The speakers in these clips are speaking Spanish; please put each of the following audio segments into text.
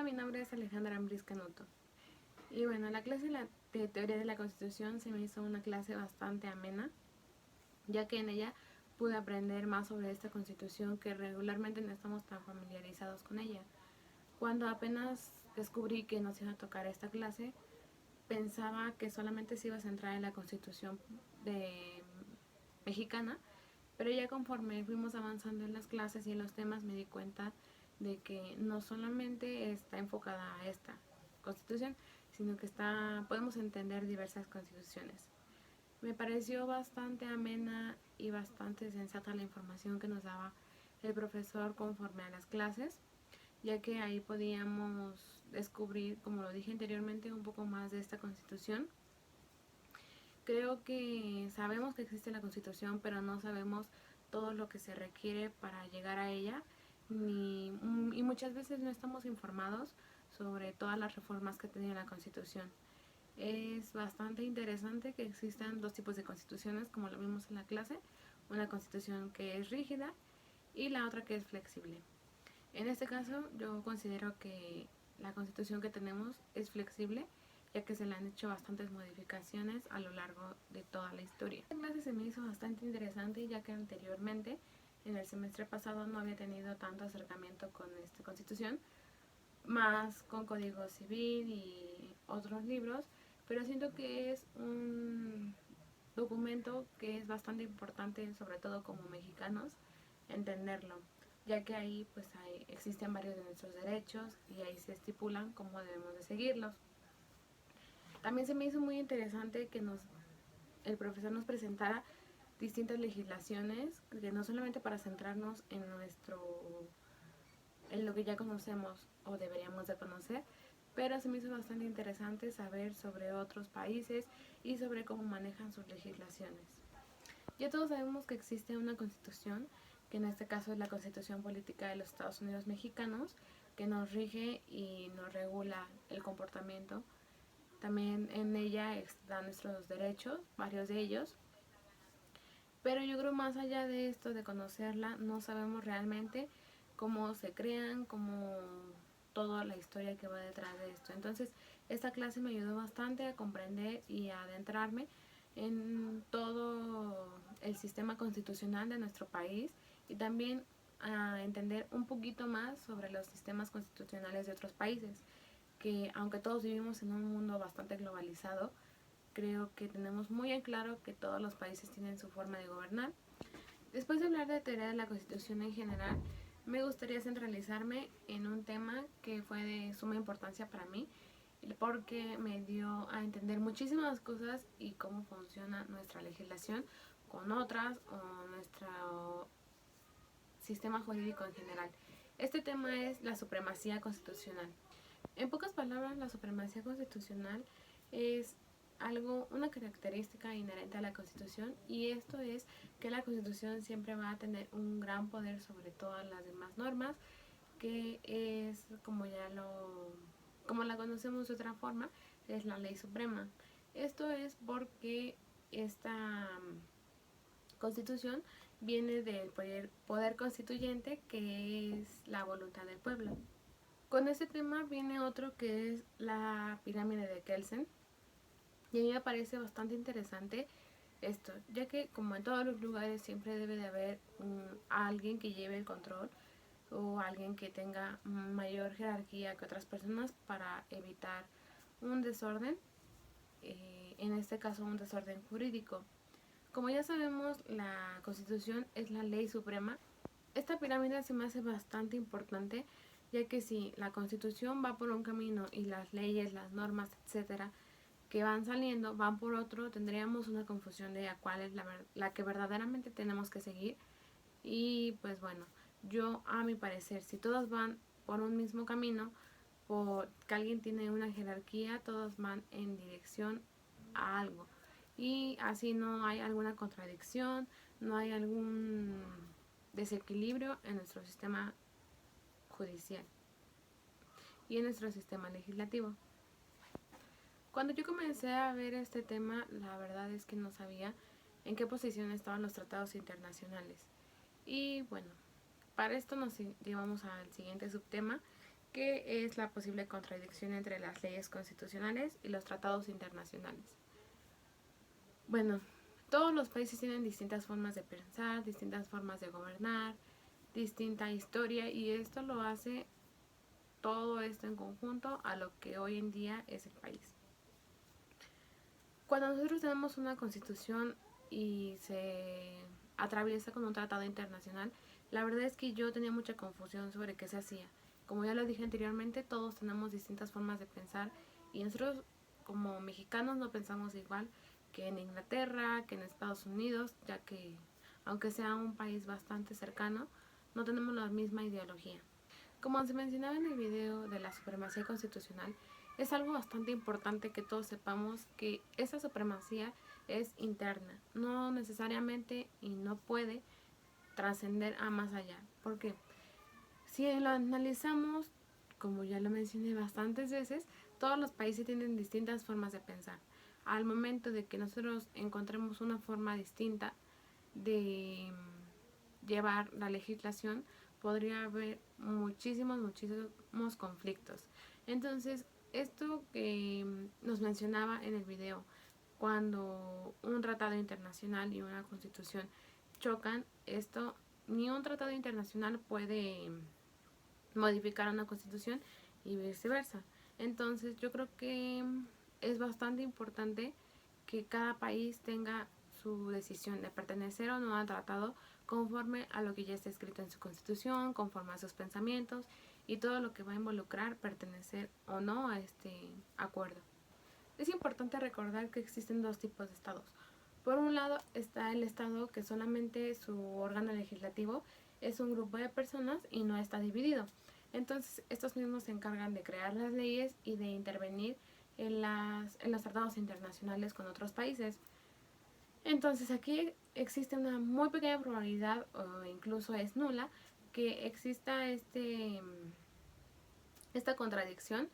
mi nombre es Alejandra Ambris Canuto. Y bueno, la clase de teoría de la Constitución se me hizo una clase bastante amena, ya que en ella pude aprender más sobre esta Constitución que regularmente no estamos tan familiarizados con ella. Cuando apenas descubrí que nos iba a tocar esta clase, pensaba que solamente se iba a centrar en la Constitución mexicana, pero ya conforme fuimos avanzando en las clases y en los temas me di cuenta de que no solamente está enfocada a esta constitución, sino que podemos entender diversas constituciones. Me pareció bastante amena y bastante sensata la información que nos daba el profesor conforme a las clases, ya que ahí podíamos descubrir, como lo dije anteriormente, un poco más de esta constitución. Creo que sabemos que existe la Constitución, pero no sabemos todo lo que se requiere para llegar a ella, y muchas veces no estamos informados sobre todas las reformas que ha tenido la Constitución. Es bastante interesante que existan dos tipos de constituciones, como lo vimos en la clase, una constitución que es rígida y la otra que es flexible. En este caso, yo considero que la constitución que tenemos es flexible, ya que se le han hecho bastantes modificaciones a lo largo de toda la historia. Esta clase se me hizo bastante interesante, ya que anteriormente, en el semestre pasado, no había tenido tanto acercamiento con esta constitución, más con Código Civil y otros libros, pero siento que es un documento que es bastante importante, sobre todo como mexicanos, entenderlo, ya que ahí existen varios de nuestros derechos y ahí se estipulan cómo debemos de seguirlos. También se me hizo muy interesante que el profesor nos presentara distintas legislaciones, que no solamente para centrarnos en lo que ya conocemos o deberíamos de conocer, pero se me hizo bastante interesante saber sobre otros países y sobre cómo manejan sus legislaciones. Ya todos sabemos que existe una constitución, que en este caso es la Constitución Política de los Estados Unidos Mexicanos, que nos rige y nos regula el comportamiento. También en ella están nuestros derechos, varios de ellos. Pero yo creo más allá de esto, de conocerla, no sabemos realmente cómo se crean, cómo toda la historia que va detrás de esto. Entonces, esta clase me ayudó bastante a comprender y a adentrarme en todo el sistema constitucional de nuestro país y también a entender un poquito más sobre los sistemas constitucionales de otros países, que aunque todos vivimos en un mundo bastante globalizado, creo que tenemos muy en claro que todos los países tienen su forma de gobernar. Después de hablar de teoría de la Constitución en general, me gustaría centralizarme en un tema que fue de suma importancia para mí, porque me dio a entender muchísimas cosas y cómo funciona nuestra legislación con otras o nuestro sistema jurídico en general. Este tema es la supremacía constitucional. En pocas palabras, la supremacía constitucional es una característica inherente a la Constitución, y esto es que la Constitución siempre va a tener un gran poder sobre todas las demás normas, que es como la conocemos de otra forma, es la ley suprema. Esto es porque esta Constitución viene del poder constituyente, que es la voluntad del pueblo. Con este tema viene otro, que es la pirámide de Kelsen, y a mí me parece bastante interesante esto, ya que como en todos los lugares siempre debe de haber alguien que lleve el control o alguien que tenga mayor jerarquía que otras personas para evitar un desorden, en este caso un desorden jurídico. Como ya sabemos, la Constitución es la ley suprema. Esta pirámide se me hace bastante importante, ya que si la Constitución va por un camino y las leyes, las normas, etcétera, que van saliendo van por otro, tendríamos una confusión de cuál es la que verdaderamente tenemos que seguir. Y pues bueno, yo a mi parecer, si todos van por un mismo camino, porque alguien tiene una jerarquía, todos van en dirección a algo, y así no hay alguna contradicción, no hay algún desequilibrio en nuestro sistema judicial y en nuestro sistema legislativo. Cuando yo comencé a ver este tema, la verdad es que no sabía en qué posición estaban los tratados internacionales. Y bueno, para esto nos llevamos al siguiente subtema, ¿Qué es la posible contradicción entre las leyes constitucionales y los tratados internacionales? Bueno, todos los países tienen distintas formas de pensar, distintas formas de gobernar, distinta historia, y esto lo hace todo esto en conjunto a lo que hoy en día es el país. Cuando nosotros tenemos una constitución y se atraviesa con un tratado internacional, la verdad es que yo tenía mucha confusión sobre qué se hacía. Como ya lo dije anteriormente, todos tenemos distintas formas de pensar y nosotros como mexicanos no pensamos igual que en Inglaterra, que en Estados Unidos, ya que aunque sea un país bastante cercano, no tenemos la misma ideología. Como se mencionaba en el video de la supremacía constitucional, es algo bastante importante que todos sepamos que esa supremacía es interna, no necesariamente y no puede trascender a más allá. Porque si lo analizamos, como ya lo mencioné bastantes veces, todos los países tienen distintas formas de pensar. Al momento de que nosotros encontremos una forma distinta de llevar la legislación, podría haber muchísimos conflictos. Entonces, esto que nos mencionaba en el video, cuando un tratado internacional y una constitución chocan, esto ni un tratado internacional puede modificar una constitución y viceversa. Entonces, yo creo que es bastante importante que cada país tenga su decisión de pertenecer o no al tratado conforme a lo que ya está escrito en su constitución, conforme a sus pensamientos y todo lo que va a involucrar pertenecer o no a este acuerdo. Es importante recordar que existen dos tipos de estados. Por un lado está el estado que solamente su órgano legislativo es un grupo de personas y no está dividido. Entonces estos mismos se encargan de crear las leyes y de intervenir en los tratados internacionales con otros países. Entonces aquí existe una muy pequeña probabilidad, o incluso es nula, que exista esta contradicción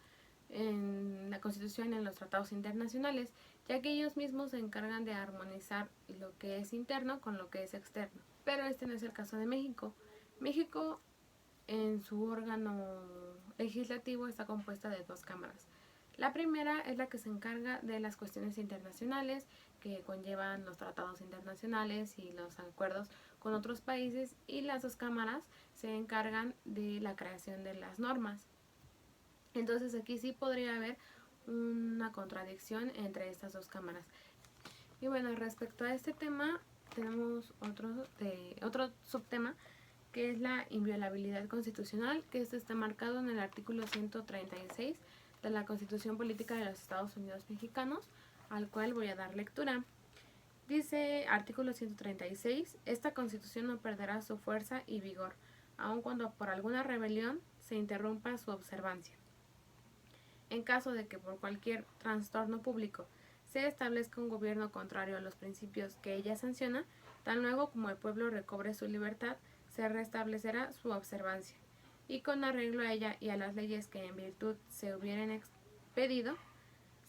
en la Constitución y en los tratados internacionales, ya que ellos mismos se encargan de armonizar lo que es interno con lo que es externo. Pero este no es el caso de México. México en su órgano legislativo está compuesta de dos cámaras. La primera es la que se encarga de las cuestiones internacionales que conllevan los tratados internacionales y los acuerdos con otros países, y las dos cámaras se encargan de la creación de las normas. Entonces aquí sí podría haber una contradicción entre estas dos cámaras. Y bueno, respecto a este tema tenemos otro subtema, que es la inviolabilidad constitucional, que esto está marcado en el artículo 136 de la Constitución Política de los Estados Unidos Mexicanos, al cual voy a dar lectura. Dice artículo 136, esta Constitución no perderá su fuerza y vigor, aun cuando por alguna rebelión se interrumpa su observancia. En caso de que por cualquier trastorno público se establezca un gobierno contrario a los principios que ella sanciona, tan luego como el pueblo recobre su libertad, se restablecerá su observancia, y con arreglo a ella y a las leyes que en virtud se hubieren expedido,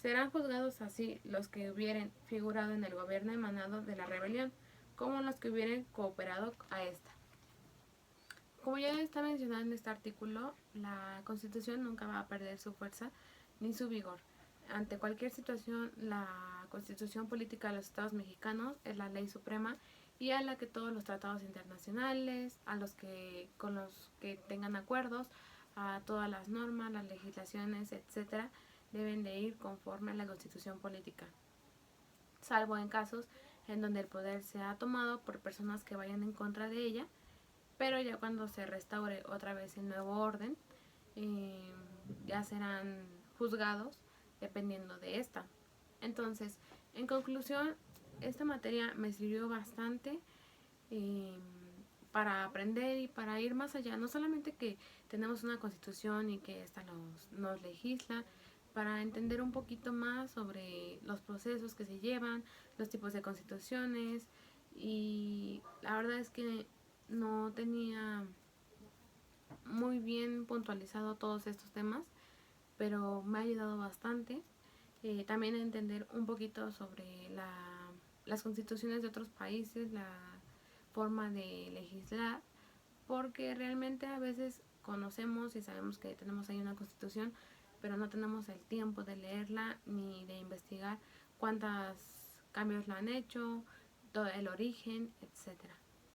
serán juzgados así los que hubieren figurado en el gobierno emanado de la rebelión, como los que hubieren cooperado a esta. Como ya está mencionado en este artículo, la Constitución nunca va a perder su fuerza ni su vigor. Ante cualquier situación, la Constitución Política de los Estados Mexicanos es la ley suprema y a la que todos los tratados internacionales, con los que tengan acuerdos, a todas las normas, las legislaciones, etcétera, deben de ir conforme a la Constitución Política, salvo en casos en donde el poder sea tomado por personas que vayan en contra de ella, pero ya cuando se restaure otra vez el nuevo orden, ya serán juzgados dependiendo de esta. Entonces, en conclusión, esta materia me sirvió bastante para aprender y para ir más allá. No solamente que tenemos una constitución y que esta nos legisla, para entender un poquito más sobre los procesos que se llevan, los tipos de constituciones, y la verdad es que no tenía muy bien puntualizado todos estos temas, pero me ha ayudado bastante. También a entender un poquito sobre las constituciones de otros países, la forma de legislar, porque realmente a veces conocemos y sabemos que tenemos ahí una constitución, pero no tenemos el tiempo de leerla ni de investigar cuántos cambios la han hecho, todo el origen, etcétera.